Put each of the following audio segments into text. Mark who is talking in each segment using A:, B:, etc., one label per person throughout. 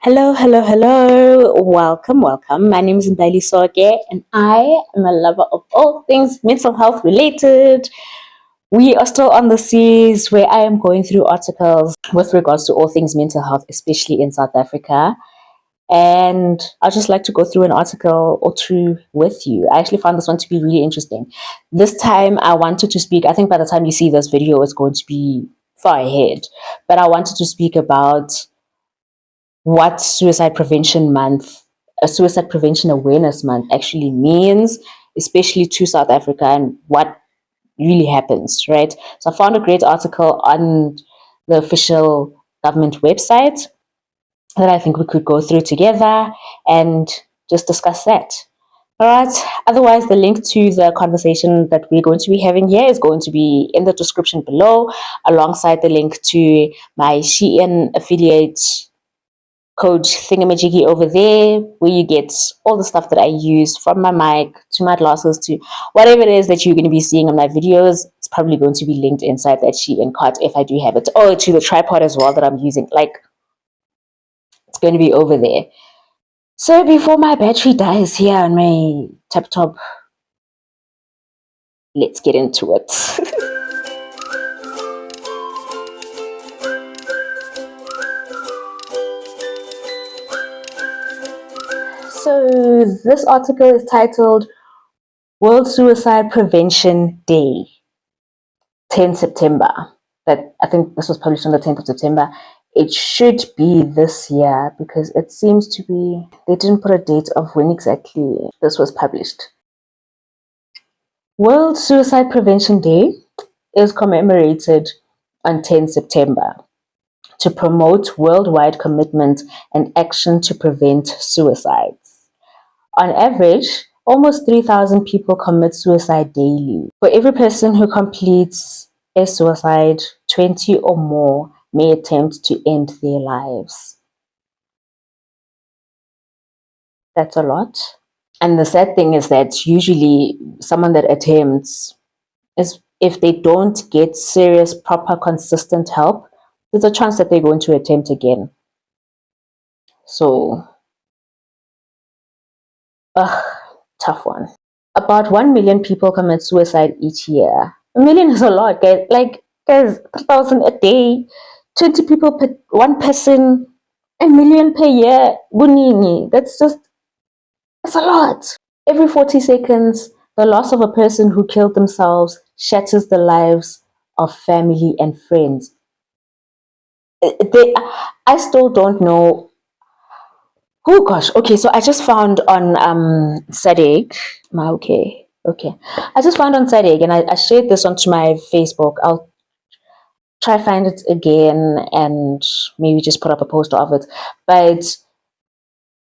A: Hello, hello, hello. Welcome, welcome. My name is Mbali Soge, and I am a lover of all things mental health related. We are still on the series where I am going through articles with regards to all things mental health, especially in South Africa. And I'd just like to go through an article or two with you. I actually found this one to be really interesting. This time I wanted to speak, I think by the time you see this video, it's going to be far ahead. But I wanted to speak about what Suicide Prevention Month, a Suicide Prevention Awareness Month actually means, especially to South Africa and what really happens, right? So I found a great article on the official government website that I think we could go through together and just discuss that. All right. Otherwise, the link to the conversation that we're going to be having here is going to be in the description below, alongside the link to my Shein affiliate code thingamajiggy over there, where you get all the stuff that I use, from my mic to my glasses to whatever it is that you're going to be seeing on my videos. It's probably going to be linked inside that Shein cart if I do have it. Oh, to the tripod as well that I'm using. Like, it's going to be over there. So before my battery dies here on my laptop, let's get into it. So this article is titled World Suicide Prevention Day, 10 September. That I think this was published on the 10th of September. It should be this year because it seems to be, they didn't put a date of when exactly this was published. World Suicide Prevention Day is commemorated on 10 September to promote worldwide commitment and action to prevent suicides. On average, almost 3,000 people commit suicide daily. For every person who completes a suicide, 20 or more may attempt to end their lives. That's a lot. And the sad thing is that usually someone that attempts is, if they don't get serious, proper, consistent help, there's a chance that they're going to attempt again. So, tough one. About 1 million people commit suicide each year. A million is a lot, guys. Like, guys, 3,000 a day, 20 people per one person, a million per year. Bunini. That's a lot. Every 40 seconds, the loss of a person who killed themselves shatters the lives of family and friends. I still don't know. Oh gosh. Okay, so I just found on SADC. Okay. I just found on SADC, and I shared this onto my Facebook. I'll try find it again and maybe just put up a poster of it. But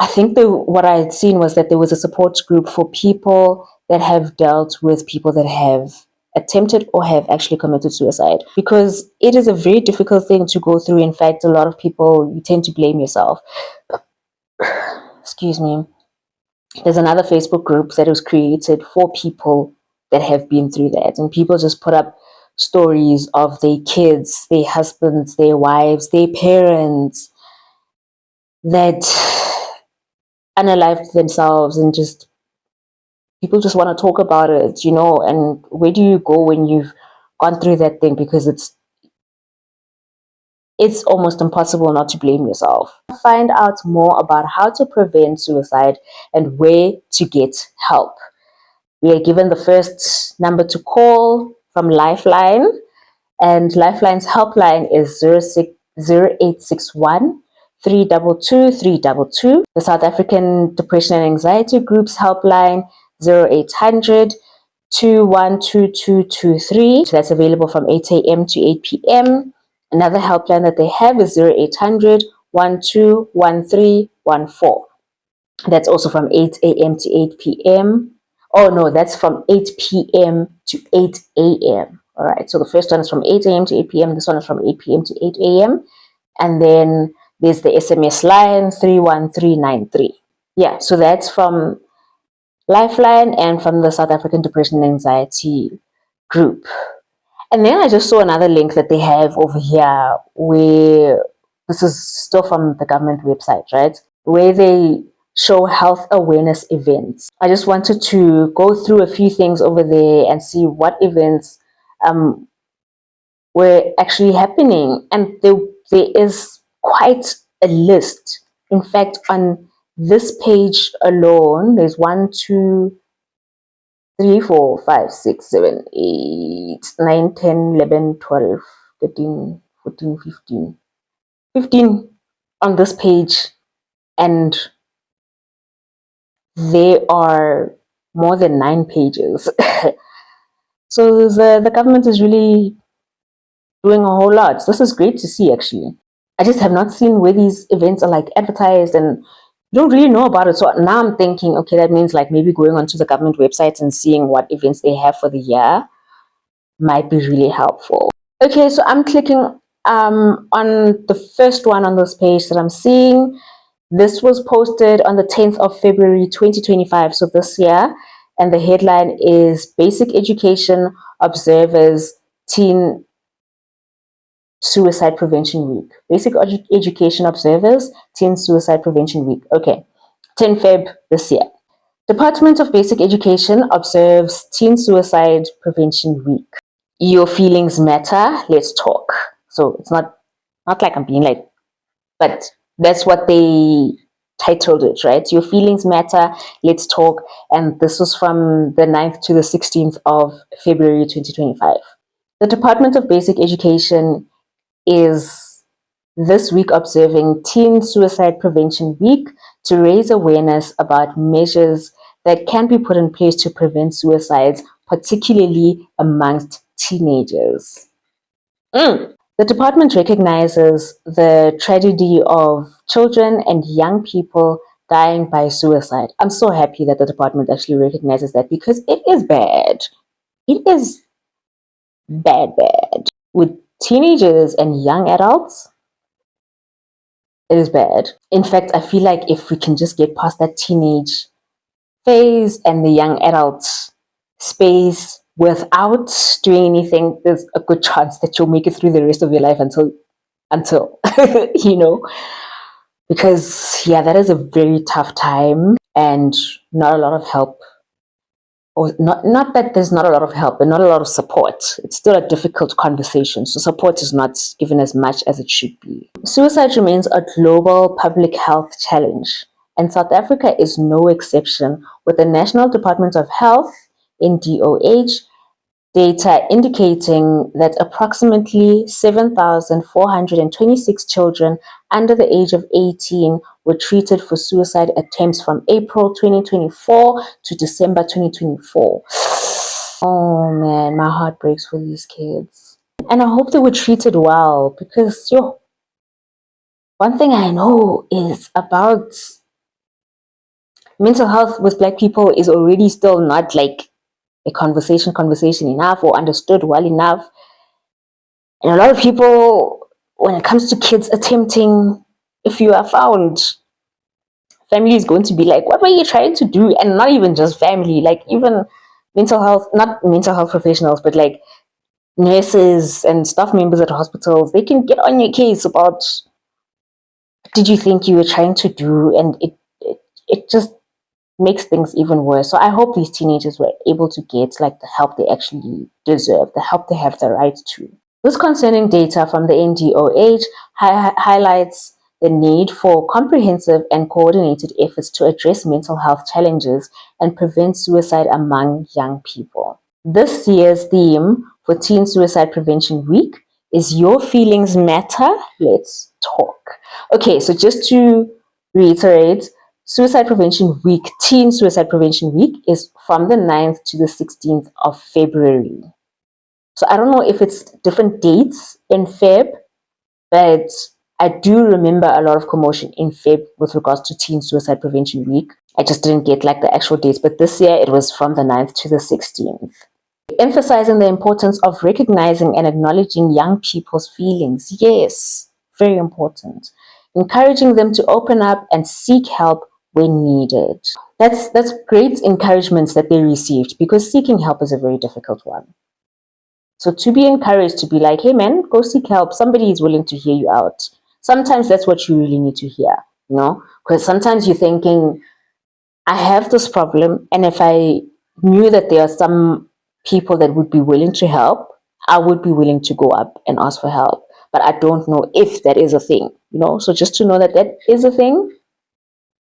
A: I think what I had seen was that there was a support group for people that have dealt with people that have attempted or have actually committed suicide, because it is a very difficult thing to go through. In fact, a lot of people, you tend to blame yourself. Excuse me. There's another Facebook group that was created for people that have been through that, and people just put up stories of their kids, their husbands, their wives, their parents that unalived themselves, and just people just want to talk about it, and where do you go when you've gone through that thing? Because it's almost impossible not to blame yourself. Find out more about how to prevent suicide and where to get help. We are given the first number to call from Lifeline, and Lifeline's helpline is 0861 322 322. The South African Depression and Anxiety Group's helpline, 0800 212223. That's available from 8 a.m. to 8 p.m. Another helpline that they have is 0800 121314. That's also from 8 a.m. to 8 p.m. Oh no, that's from 8 p.m. to 8 a.m. All right, so the first one is from 8 a.m. to 8 p.m. This one is from 8 p.m. to 8 a.m. And then there's the SMS line 31393. Yeah, so that's from Lifeline and from the South African Depression and Anxiety Group. And then I just saw another link that they have over here where This is still from the government website, right? Where they show health awareness events. I just wanted to go through a few things over there and see what events were actually happening. And there is quite a list. In fact, on this page alone, there's 1, 2, 3, 4, 5, 6, 7, 8, 9, 10, 11, 12, 13, 14, 15. 15 on this page, and there are more than 9 pages. So the government is really doing a whole lot. This is great to see, actually. I just have not seen where these events are like advertised and don't really know about it. So now I'm thinking, okay, that means like maybe going onto the government websites and seeing what events they have for the year might be really helpful. Okay, so I'm clicking on the first one on this page that I'm seeing. This was posted on the 10th of February 2025, so this year, and the headline is Basic Education Observers Teen Suicide Prevention Week. Basic Education Observers Teen Suicide Prevention Week. Okay, 10 Feb this year. Department of Basic Education observes Teen Suicide Prevention Week. Your feelings matter, let's talk. So it's not like I'm being like, but that's what they titled it, right? Your feelings matter, let's talk. And this was from the 9th to the 16th of February 2025. The Department of Basic Education is this week observing Teen Suicide Prevention Week to raise awareness about measures that can be put in place to prevent suicides, particularly amongst teenagers. The department recognizes the tragedy of children and young people dying by suicide. I'm so happy that the department actually recognizes that, because it is bad. It is bad. With teenagers and young adults, it is bad. In fact, I feel like if we can just get past that teenage phase and the young adult space without doing anything, there's a good chance that you'll make it through the rest of your life until you know, because yeah, that is a very tough time and not a lot of help, or not that there's not a lot of help, but not a lot of support. It's still a difficult conversation, so support is not given as much as it should be. Suicide remains a global public health challenge, and South Africa is no exception, with the National Department of Health, NDOH, data indicating that approximately 7,426 children under the age of 18 were treated for suicide attempts from April 2024 to December 2024. Oh man, my heart breaks for these kids. And I hope they were treated well, because one thing I know is about mental health with Black people is already still not like a conversation enough or understood well enough. And a lot of people, when it comes to kids attempting, if you are found, family is going to be like, what were you trying to do? And not even just family, like even mental health, not mental health professionals, but like nurses and staff members at hospitals, they can get on your case about what did you think you were trying to do? And it just makes things even worse. So I hope these teenagers were able to get like the help they actually deserve, the help they have the right to. This concerning data from the NDOH highlights the need for comprehensive and coordinated efforts to address mental health challenges and prevent suicide among young people. This year's theme for Teen Suicide Prevention Week is Your Feelings Matter, Let's Talk. Okay, so just to reiterate, Suicide Prevention Week, Teen Suicide Prevention Week, is from the 9th to the 16th of February. So I don't know if it's different dates in Feb, but I do remember a lot of commotion in Feb with regards to Teen Suicide Prevention Week. I just didn't get like the actual dates, but this year it was from the 9th to the 16th. Emphasizing the importance of recognizing and acknowledging young people's feelings. Yes, very important. Encouraging them to open up and seek help when needed. That's great encouragements that they received, because seeking help is a very difficult one. So to be encouraged to be like, hey man, go seek help. Somebody is willing to hear you out. Sometimes that's what you really need to hear, because sometimes you're thinking, I have this problem, and if I knew that there are some people that would be willing to help, I would be willing to go up and ask for help. But I don't know if that is a thing, So just to know that that is a thing,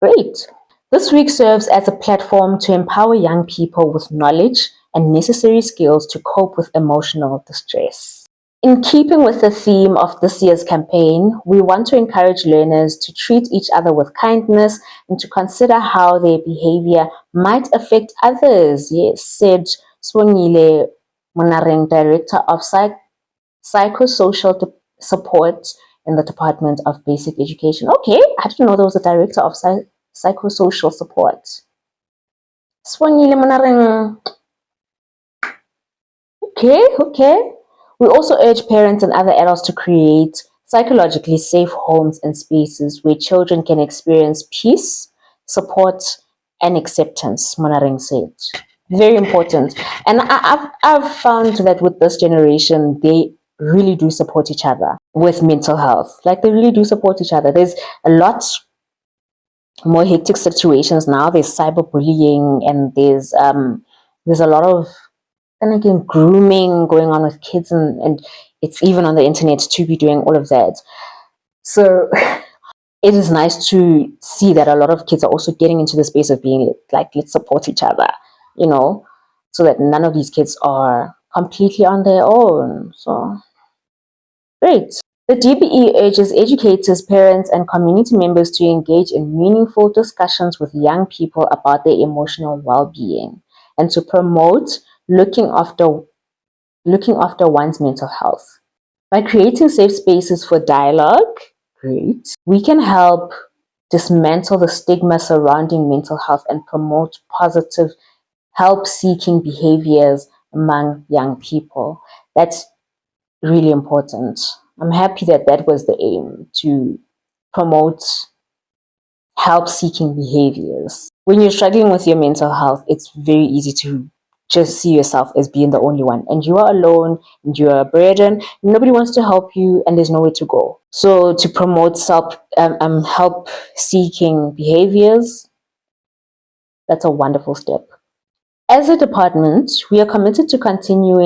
A: great. This week serves as a platform to empower young people with knowledge and necessary skills to cope with emotional distress. In keeping with the theme of this year's campaign, we want to encourage learners to treat each other with kindness and to consider how their behavior might affect others. Yes, said Swangile Monareng, Director of Psychosocial Support in the Department of Basic Education. Okay, I didn't know there was a Director of Psychosocial Support. Swangile Monareng. Okay. We also urge parents and other adults to create psychologically safe homes and spaces where children can experience peace, support, and acceptance, Monareng said. Very important. And I've found that with this generation, they really do support each other with mental health. Like, they really do support each other. There's a lot more hectic situations now. There's cyberbullying, and there's a lot of, and again, grooming going on with kids, and it's even on the internet to be doing all of that. So it is nice to see that a lot of kids are also getting into the space of being like, let's support each other, so that none of these kids are completely on their own. So great. The DBE urges educators, parents, and community members to engage in meaningful discussions with young people about their emotional well-being and to promote looking after one's mental health. By creating safe spaces for dialogue, great, we can help dismantle the stigma surrounding mental health and promote positive help-seeking behaviors among young people. That's really important. I'm happy that that was the aim, to promote help-seeking behaviors. When you're struggling with your mental health, it's very easy to just see yourself as being the only one, and you are alone, and you are a burden. Nobody wants to help you, and there's nowhere to go. So to promote help-seeking behaviors, that's a wonderful step. As a department, we are committed to continue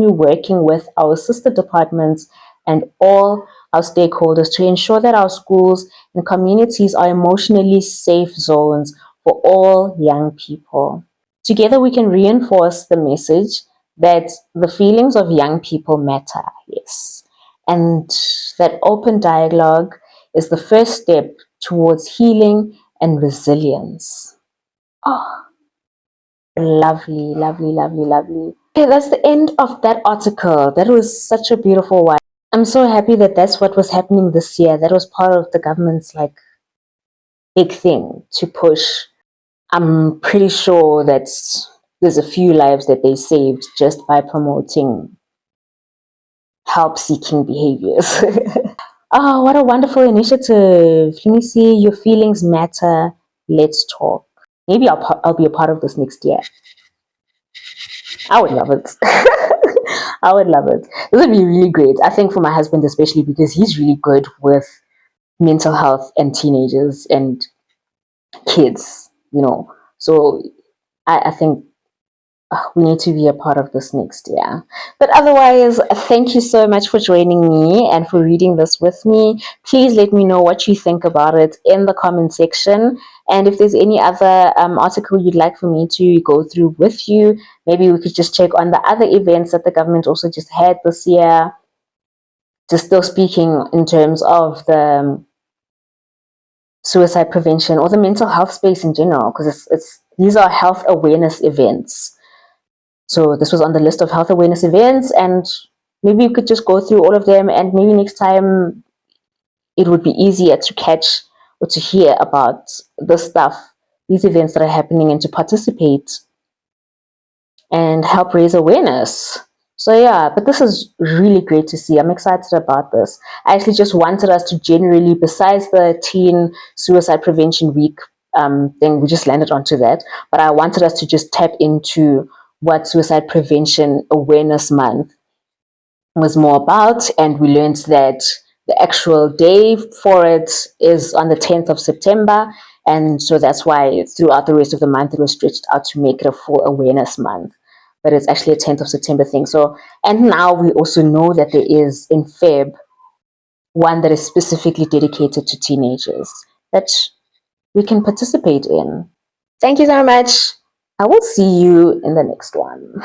A: working with our sister departments and all our stakeholders to ensure that our schools and communities are emotionally safe zones for all young people. Together, we can reinforce the message that the feelings of young people matter, yes, and that open dialogue is the first step towards healing and resilience. Oh, lovely, lovely, lovely, lovely. Okay, that's the end of that article. That was such a beautiful one. I'm so happy that that's what was happening this year. That was part of the government's big thing to push. I'm pretty sure that there's a few lives that they saved just by promoting help-seeking behaviors. Oh, what a wonderful initiative. Let me see. Your feelings matter. Let's talk. Maybe I'll be a part of this next year. I would love it. I would love it. This would be really great. I think for my husband especially, because he's really good with mental health and teenagers and kids. So I think we need to be a part of this next year. But otherwise, thank you so much for joining me and for reading this with me. Please let me know what you think about it in the comment section. And if there's any other article you'd like for me to go through with you, maybe we could just check on the other events that the government also just had this year. Just still speaking in terms of the suicide prevention or the mental health space in general, because these are health awareness events. So this was on the list of health awareness events, and maybe we could just go through all of them, and maybe next time it would be easier to catch or to hear about the stuff, these events that are happening, and to participate and help raise awareness. So yeah, but this is really great to see. I'm excited about this. I actually just wanted us to generally, besides the Teen Suicide Prevention Week thing, we just landed onto that, but I wanted us to just tap into what Suicide Prevention Awareness Month was more about, and we learned that the actual day for it is on the 10th of September. And so that's why throughout the rest of the month, it was stretched out to make it a full awareness month. But it's actually a 10th of September thing. So, and now we also know that there is in Feb one that is specifically dedicated to teenagers that we can participate in. Thank you so much. I will see you in the next one.